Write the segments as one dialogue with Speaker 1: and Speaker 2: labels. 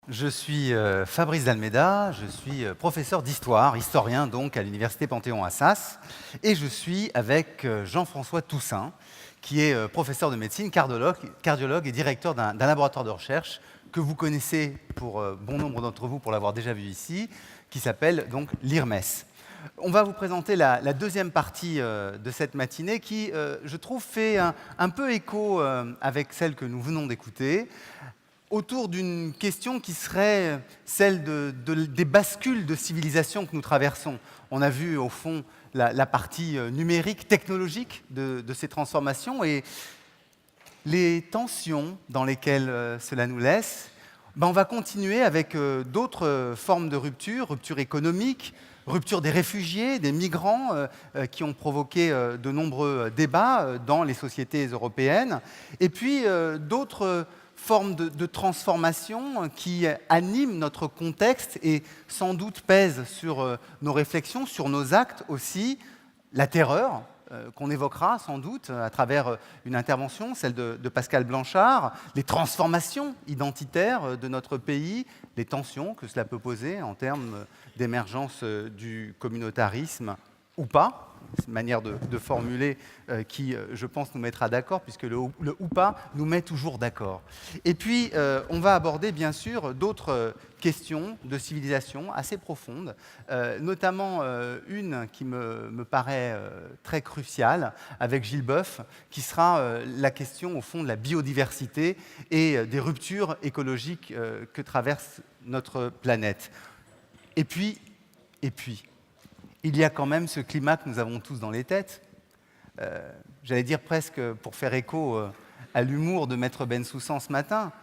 Speaker 1: Je suis Fabrice Dalméda, je suis professeur d'histoire, historien donc à l'Université Panthéon-Assas, et je suis avec Jean-François Toussaint, qui est professeur de médecine, cardiologue et directeur d'un laboratoire de recherche que vous connaissez pour bon nombre d'entre vous pour l'avoir déjà vu ici, qui s'appelle donc l'IRMES. On va vous présenter la deuxième partie de cette matinée qui, je trouve, fait un peu écho avec celle que nous venons d'écouter, autour d'une question qui serait celle des bascules de civilisation que nous traversons. On a vu, au fond, la partie numérique, technologique de ces transformations et les tensions dans lesquelles cela nous laisse. On va continuer avec d'autres formes de rupture économique, rupture des réfugiés, des migrants qui ont provoqué de nombreux débats dans les sociétés européennes, et puis d'autres formes de transformation qui animent notre contexte et sans doute pèsent sur nos réflexions, sur nos actes aussi. La terreur, qu'on évoquera sans doute à travers une intervention, celle de Pascal Blanchard, les transformations identitaires de notre pays, les tensions que cela peut poser en termes d'émergence du communautarisme ou pas. C'est une manière de formuler qui, je pense, nous mettra d'accord, puisque le ou pas nous met toujours d'accord. Et puis, on va aborder, bien sûr, d'autres questions de civilisation assez profondes, notamment une qui me paraît très cruciale, avec Gilles Boeuf, qui sera la question, au fond, de la biodiversité et des ruptures écologiques que traverse notre planète. Et puis, il y a quand même ce climat que nous avons tous dans les têtes. J'allais dire presque pour faire écho à l'humour de Maître Bensoussan ce matin,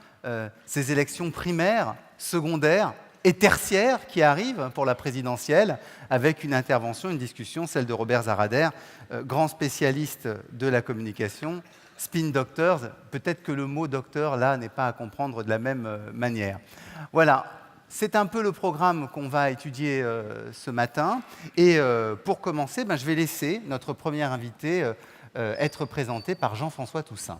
Speaker 1: ces élections primaires, secondaires et tertiaires qui arrivent pour la présidentielle, avec une intervention, une discussion, celle de Robert Zarader, grand spécialiste de la communication, spin doctors. Peut-être que le mot docteur, là, n'est pas à comprendre de la même manière. Voilà. C'est un peu le programme qu'on va étudier ce matin. Et pour commencer, je vais laisser notre premier invité être présenté par Jean-François Toussaint.